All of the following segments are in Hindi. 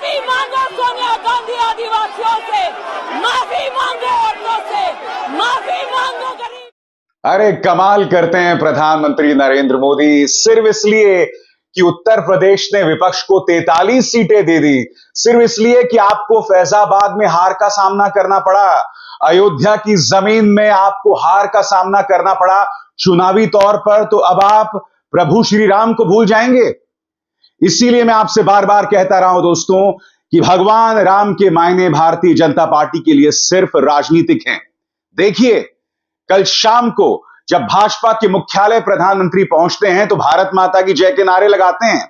माफी मांगो सोनिया गांधी आदिवासियों से, माफी मांगो औरतों से, माफी मांगो गरीब। अरे कमाल करते हैं प्रधानमंत्री नरेंद्र मोदी। सिर्फ इसलिए कि उत्तर प्रदेश ने विपक्ष को 43 सीटें दे दी, सिर्फ इसलिए कि आपको फैजाबाद में हार का सामना करना पड़ा, अयोध्या की जमीन में आपको हार का सामना करना पड़ा चुनावी तौर पर, तो अब आप प्रभु श्री राम को भूल जाएंगे। इसीलिए मैं आपसे बार बार कहता रहा हूं दोस्तों कि भगवान राम के मायने भारतीय जनता पार्टी के लिए सिर्फ राजनीतिक हैं। देखिए, कल शाम को जब भाजपा के मुख्यालय प्रधानमंत्री पहुंचते हैं तो भारत माता की जय के नारे लगाते हैं,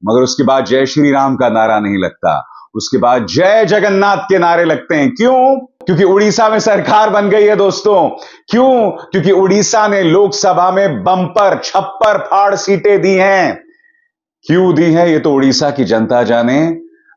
मगर उसके बाद जय श्री राम का नारा नहीं लगता, उसके बाद जय जगन्नाथ के नारे लगते हैं। क्यों? क्योंकि उड़ीसा में सरकार बन गई है दोस्तों। क्यों? क्योंकि उड़ीसा ने लोकसभा में बंपर छप्पर फाड़ सीटें दी हैं। क्यों दी है ये तो उड़ीसा की जनता जाने,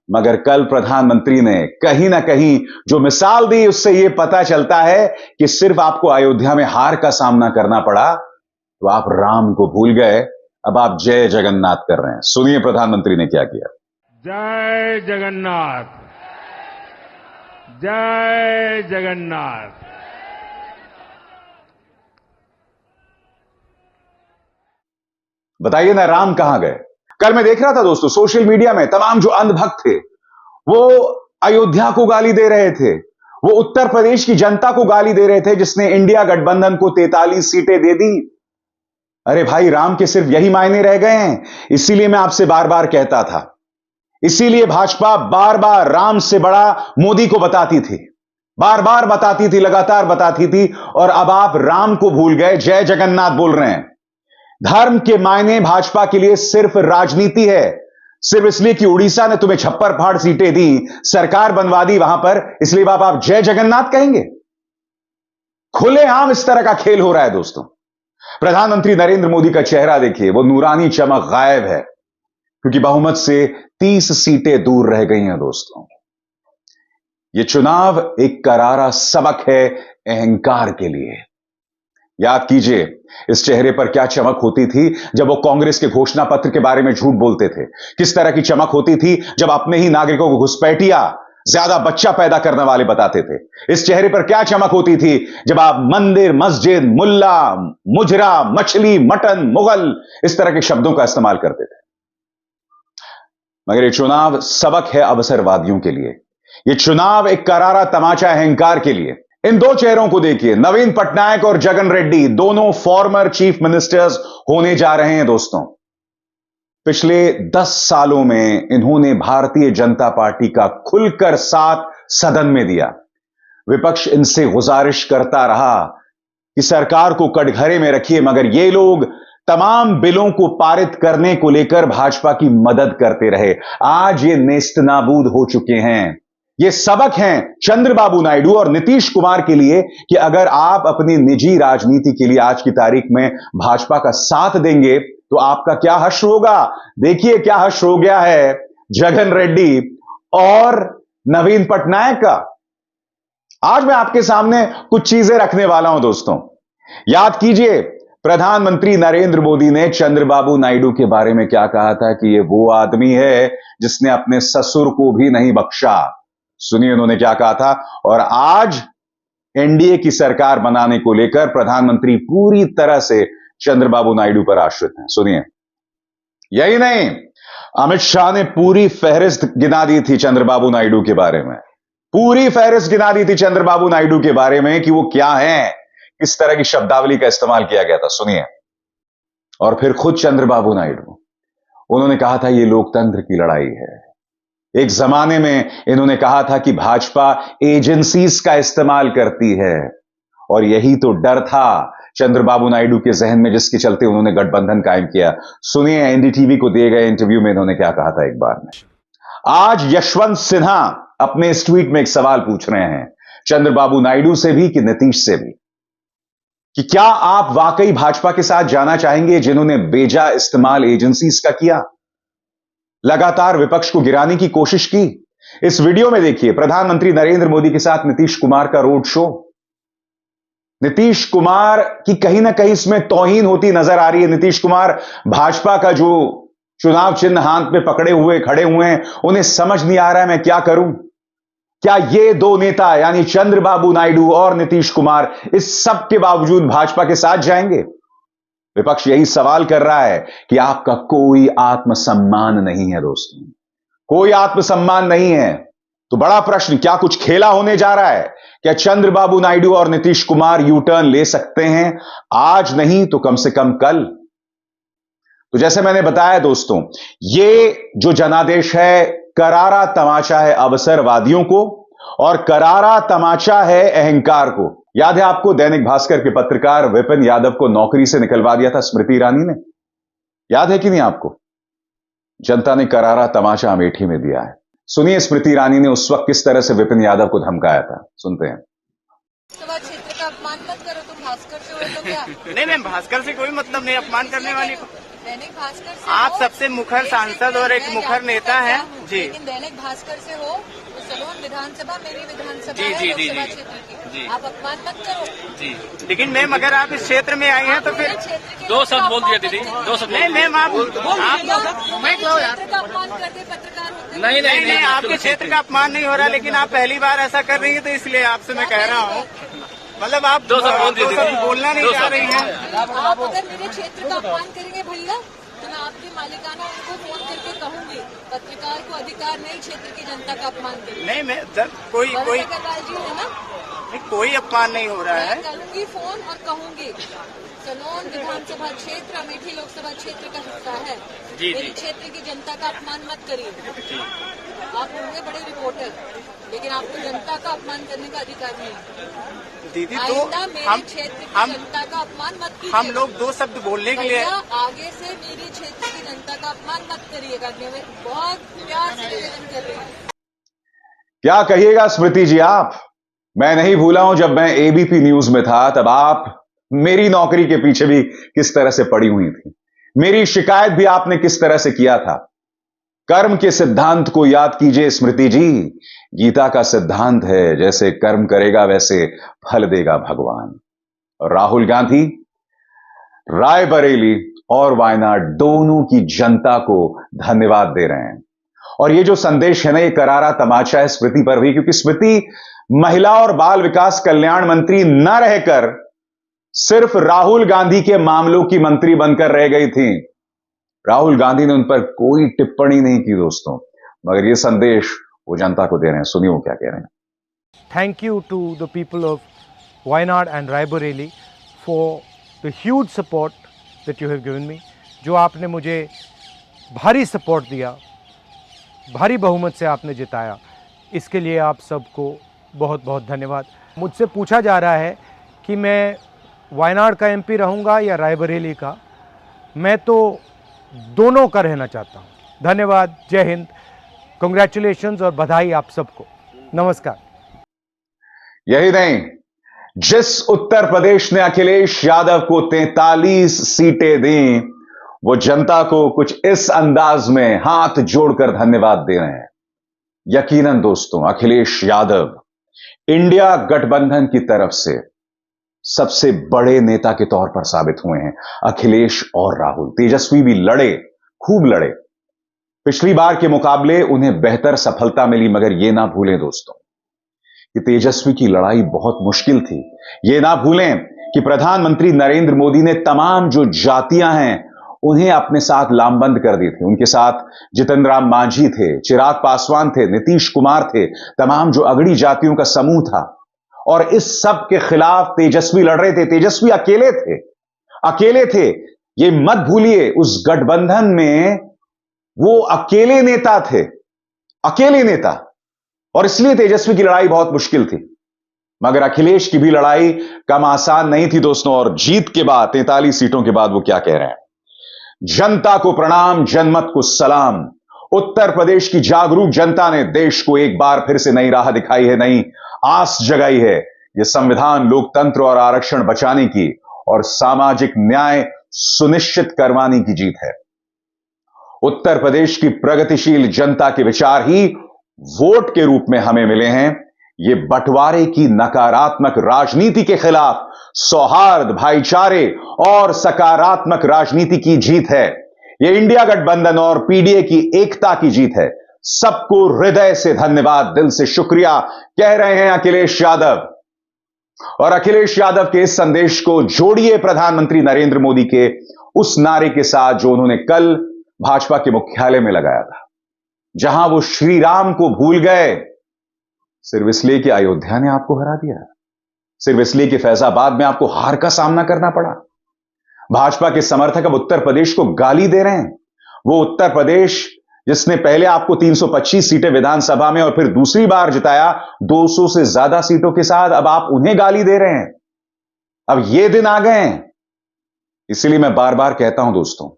मगर कल प्रधानमंत्री ने कहीं ना कहीं जो मिसाल दी उससे यह पता चलता है कि सिर्फ आपको अयोध्या में हार का सामना करना पड़ा तो आप राम को भूल गए, अब आप जय जगन्नाथ कर रहे हैं। सुनिए प्रधानमंत्री ने क्या किया। जय जगन्नाथ, जय जगन्नाथ। बताइए ना, राम कहां गए? कल मैं देख रहा था दोस्तों सोशल मीडिया में तमाम जो अंधभक्त थे वो अयोध्या को गाली दे रहे थे, वो उत्तर प्रदेश की जनता को गाली दे रहे थे जिसने इंडिया गठबंधन को 43 सीटें दे दी। अरे भाई, राम के सिर्फ यही मायने रह गए हैं। इसीलिए मैं आपसे बार बार कहता था, इसीलिए भाजपा बार बार राम से बड़ा मोदी को बताती थी, बार बार बताती थी, लगातार बताती थी, और अब आप राम को भूल गए, जय जगन्नाथ बोल रहे हैं। धर्म के मायने भाजपा के लिए सिर्फ राजनीति है। सिर्फ इसलिए कि उड़ीसा ने तुम्हें छप्पर फाड़ सीटें दी, सरकार बनवा दी वहां पर, इसलिए आप जय जगन्नाथ कहेंगे? खुलेआम इस तरह का खेल हो रहा है दोस्तों। प्रधानमंत्री नरेंद्र मोदी का चेहरा देखिए, वो नूरानी चमक गायब है, क्योंकि बहुमत से 30 सीटें दूर रह गई हैं दोस्तों। यह चुनाव एक करारा सबक है अहंकार के लिए। याद कीजिए इस चेहरे पर क्या चमक होती थी जब वो कांग्रेस के घोषणा पत्र के बारे में झूठ बोलते थे, किस तरह की चमक होती थी जब अपने ही नागरिकों को घुसपैठिया, ज्यादा बच्चा पैदा करने वाले बताते थे। इस चेहरे पर क्या चमक होती थी जब आप मंदिर, मस्जिद, मुल्ला, मुजरा, मछली, मटन, मुगल इस तरह के शब्दों का इस्तेमाल करते थे। मगर यह चुनाव सबक है अवसरवादियों के लिए, यह चुनाव एक करारा तमाचा अहंकार के लिए। इन दो चेहरों को देखिए, नवीन पटनायक और जगन रेड्डी, दोनों फॉर्मर चीफ मिनिस्टर्स होने जा रहे हैं दोस्तों। पिछले 10 सालों में इन्होंने भारतीय जनता पार्टी का खुलकर साथ सदन में दिया। विपक्ष इनसे गुजारिश करता रहा कि सरकार को कटघरे में रखिए, मगर ये लोग तमाम बिलों को पारित करने को लेकर भाजपा की मदद करते रहे। आज ये नेस्तनाबूद हो चुके हैं। ये सबक हैं चंद्रबाबू नायडू और नीतीश कुमार के लिए कि अगर आप अपनी निजी राजनीति के लिए आज की तारीख में भाजपा का साथ देंगे तो आपका क्या हश्र होगा। देखिए क्या हश्र हो गया है जगन रेड्डी और नवीन पटनायक का। आज मैं आपके सामने कुछ चीजें रखने वाला हूं दोस्तों। याद कीजिए प्रधानमंत्री नरेंद्र मोदी ने चंद्रबाबू नायडू के बारे में क्या कहा था कि ये वो आदमी है जिसने अपने ससुर को भी नहीं बख्शा। सुनिए उन्होंने क्या कहा था। और आज एनडीए की सरकार बनाने को लेकर प्रधानमंत्री पूरी तरह से चंद्रबाबू नायडू पर आश्रित हैं। सुनिए, यही नहीं, अमित शाह ने पूरी फहरिस्त गिना दी थी चंद्रबाबू नायडू के बारे में, पूरी फहरिस्त गिना दी थी चंद्रबाबू नायडू के बारे में कि वो क्या हैं, किस तरह की शब्दावली का इस्तेमाल किया गया था। सुनिए, और फिर खुद चंद्रबाबू नायडू, उन्होंने कहा था ये लोकतंत्र की लड़ाई है। एक जमाने में इन्होंने कहा था कि भाजपा एजेंसीज का इस्तेमाल करती है, और यही तो डर था चंद्रबाबू नायडू के जहन में जिसके चलते उन्होंने गठबंधन कायम किया। सुनिए एनडीटीवी को दिए गए इंटरव्यू में इन्होंने क्या कहा था एक बार में। आज यशवंत सिन्हा अपने इस ट्वीट में एक सवाल पूछ रहे हैं चंद्रबाबू नायडू से भी कि नीतीश से भी, कि क्या आप वाकई भाजपा के साथ जाना चाहेंगे जिन्होंने बेजा इस्तेमाल एजेंसीज का किया, लगातार विपक्ष को गिराने की कोशिश की। इस वीडियो में देखिए प्रधानमंत्री नरेंद्र मोदी के साथ नीतीश कुमार का रोड शो। नीतीश कुमार की कहीं ना कहीं इसमें तौहीन होती नजर आ रही है। नीतीश कुमार भाजपा का जो चुनाव चिन्ह हाथ में पकड़े हुए खड़े हुए हैं, उन्हें समझ नहीं आ रहा है मैं क्या करूं। क्या ये दो नेता यानी चंद्रबाबू नायडू और नीतीश कुमार इस सब के बावजूद भाजपा के साथ जाएंगे? विपक्ष यही सवाल कर रहा है कि आपका कोई आत्मसम्मान नहीं है दोस्तों, कोई आत्मसम्मान नहीं है। तो बड़ा प्रश्न, क्या कुछ खेला होने जा रहा है? क्या चंद्रबाबू नायडू और नीतीश कुमार यू टर्न ले सकते हैं? आज नहीं तो कम से कम कल। तो जैसे मैंने बताया दोस्तों, ये जो जनादेश है करारा तमाचा है अवसरवादियों को और करारा तमाचा है अहंकार को। याद है आपको, दैनिक भास्कर के पत्रकार विपिन यादव को नौकरी से निकलवा दिया था स्मृति ईरानी ने, याद है कि नहीं आपको? जनता ने करारा तमाचा अमेठी में दिया है। सुनिए स्मृति ईरानी ने उस वक्त किस तरह से विपिन यादव को धमकाया था, सुनते हैं। क्षेत्र का अपमान मत करो, तुम भास्कर से हो तो क्या? नहीं मैम, भास्कर से कोई मतलब नहीं अपमान करने वाली को। दैनिक भास्कर से आप हो, सबसे मुखर सांसद और एक मुखर नेता हैं जी। लेकिन दैनिक भास्कर से हो तो सलोन विधानसभा मेरी विधानसभा जी, है, जी, जी, लोकसभा जी, क्षेत्र जी। की। आप अपमान मत करो जी। लेकिन मैम अगर आप इस क्षेत्र में आई हैं तो फिर दो शब्द बोल दिया दीदी, दो शब्द नहीं मैम, आप क्षेत्र का अपमान करते पत्रकार होते नहीं नहीं नहीं, आपके क्षेत्र का अपमान नहीं हो रहा, लेकिन आप पहली बार ऐसा कर रही हैं तो इसलिए आपसे मैं कह रहा हूँ, मतलब आप दो शब्द बोलना नहीं चाह रही हैं। आप अगर मेरे क्षेत्र का अपमान करेंगे भैया तो मैं आपकी मालिकाना उनको फोन करके कहूंगी, पत्रकार को अधिकार नहीं क्षेत्र की जनता का अपमान करने। नहीं मैं कोई अग्रवाल जी है ना, कोई अपमान नहीं हो रहा है। मैं करूंगी फोन और कहूंगी सलोन विधानसभा क्षेत्र अमेठी लोकसभा क्षेत्र का हिस्सा है, मेरे क्षेत्र की जनता का अपमान मत करिए। आप होंगे बड़े रिपोर्टर, लेकिन आपको जनता का अपमान करने का अधिकार नहीं है। दीदी तो आइंदा मेरे क्षेत्र की जनता का अपमान मत कीजिए। हम लोग दो शब्द बोलने के लिए, आगे से मेरे क्षेत्र की जनता का अपमान मत करिएगा, मैं बहुत प्यार से निवेदन कर रही हूँ। क्या कहिएगा स्मृति जी आप? मैं नहीं भूला हूं जब मैं एबीपी न्यूज में था तब आप मेरी नौकरी के पीछे भी किस तरह से पड़ी हुई थी, मेरी शिकायत भी आपने किस तरह से किया था। कर्म के सिद्धांत को याद कीजिए स्मृति जी, गीता का सिद्धांत है जैसे कर्म करेगा वैसे फल देगा भगवान। और राहुल गांधी रायबरेली और वायनाड दोनों की जनता को धन्यवाद दे रहे हैं। और ये जो संदेश है ना, ये करारा तमाचा है स्मृति पर भी, क्योंकि स्मृति महिला और बाल विकास कल्याण मंत्री न रहकर सिर्फ राहुल गांधी के मामलों की मंत्री बनकर रह गई थी। राहुल गांधी ने उन पर कोई टिप्पणी नहीं की दोस्तों, मगर यह संदेश वो जनता को दे रहे हैं। सुनिए वो क्या कह रहे हैं। Thank you to the people of Wayanad and Raebareli for the huge support that you have given me. जो आपने मुझे भारी सपोर्ट दिया, भारी बहुमत से आपने जिताया, इसके लिए आप सबको बहुत बहुत धन्यवाद। मुझसे पूछा जा रहा है कि मैं वायनाड का एमपी रहूँगा या रायबरेली का। मैं तो दोनों का रहना चाहता हूँ। धन्यवाद, जय हिंद, कंग्रेचुलेशंस और बधाई आप सबको। नमस्कार। यही नहीं, जिस उत्तर प्रदेश ने अखिलेश यादव को 43 सीटें दी, वो जनता को कुछ इस अंदाज में हाथ जोड़कर धन्यवाद दे रहे हैं। यकीनन दोस्तों, अखिलेश यादव इंडिया गठबंधन की तरफ से सबसे बड़े नेता के तौर पर साबित हुए हैं। अखिलेश और राहुल, तेजस्वी भी लड़े, खूब लड़े। पिछली बार के मुकाबले उन्हें बेहतर सफलता मिली, मगर यह ना भूलें दोस्तों कि तेजस्वी की लड़ाई बहुत मुश्किल थी। यह ना भूलें कि प्रधानमंत्री नरेंद्र मोदी ने तमाम जो जातियां हैं उन्हें अपने साथ लामबंद कर दी थी। उनके साथ जितन राम मांझी थे, चिराग पासवान थे, नीतीश कुमार थे, तमाम जो अगड़ी जातियों का समूह था। और इस सब के खिलाफ तेजस्वी लड़ रहे थे। तेजस्वी अकेले थे। ये मत भूलिए, उस गठबंधन में वो अकेले नेता थे, अकेले नेता। और इसलिए तेजस्वी की लड़ाई बहुत मुश्किल थी। मगर अखिलेश की भी लड़ाई कम आसान नहीं थी दोस्तों। और जीत के बाद 43 सीटों के बाद वो क्या कह रहे हैं। जनता को प्रणाम, जनमत को सलाम। उत्तर प्रदेश की जागरूक जनता ने देश को एक बार फिर से नई राह दिखाई है, नई आस जगाई है। यह संविधान, लोकतंत्र और आरक्षण बचाने की और सामाजिक न्याय सुनिश्चित करवाने की जीत है। उत्तर प्रदेश की प्रगतिशील जनता के विचार ही वोट के रूप में हमें मिले हैं। ये बंटवारे की नकारात्मक राजनीति के खिलाफ सौहार्द, भाईचारे और सकारात्मक राजनीति की जीत है। यह इंडिया गठबंधन और पीडीए की एकता की जीत है। सबको हृदय से धन्यवाद, दिल से शुक्रिया कह रहे हैं अखिलेश यादव। और अखिलेश यादव के इस संदेश को जोड़िए प्रधानमंत्री नरेंद्र मोदी के उस नारे के साथ जो उन्होंने कल भाजपा के मुख्यालय में लगाया था, जहां वो श्री राम को भूल गए सिर्फ इसलिए कि अयोध्या ने आपको हरा दिया, सिर्फ इसलिए कि फैजाबाद में आपको हार का सामना करना पड़ा। भाजपा के समर्थक अब उत्तर प्रदेश को गाली दे रहे हैं। वो उत्तर प्रदेश जिसने पहले आपको 325 सीटें विधानसभा में और फिर दूसरी बार जिताया 200 से ज्यादा सीटों के साथ, अब आप उन्हें गाली दे रहे हैं। अब ये दिन आ गए हैं। इसलिए मैं बार बार कहता हूं दोस्तों,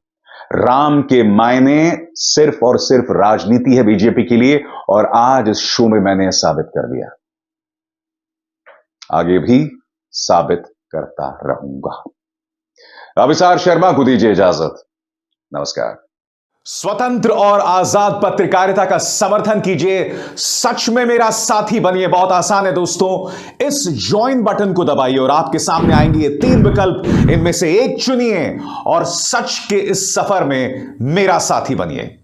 राम के मायने सिर्फ और सिर्फ राजनीति है बीजेपी के लिए, और आज इस शो में मैंने साबित कर दिया, आगे भी साबित करता रहूंगा। अभिसार शर्मा को दीजिए इजाजत। नमस्कार। स्वतंत्र और आजाद पत्रकारिता का समर्थन कीजिए, सच में मेरा साथी बनिए। बहुत आसान है दोस्तों, इस ज्वाइन बटन को दबाइए और आपके सामने आएंगे ये 3 विकल्प, इनमें से एक चुनिए और सच के इस सफर में मेरा साथी बनिए।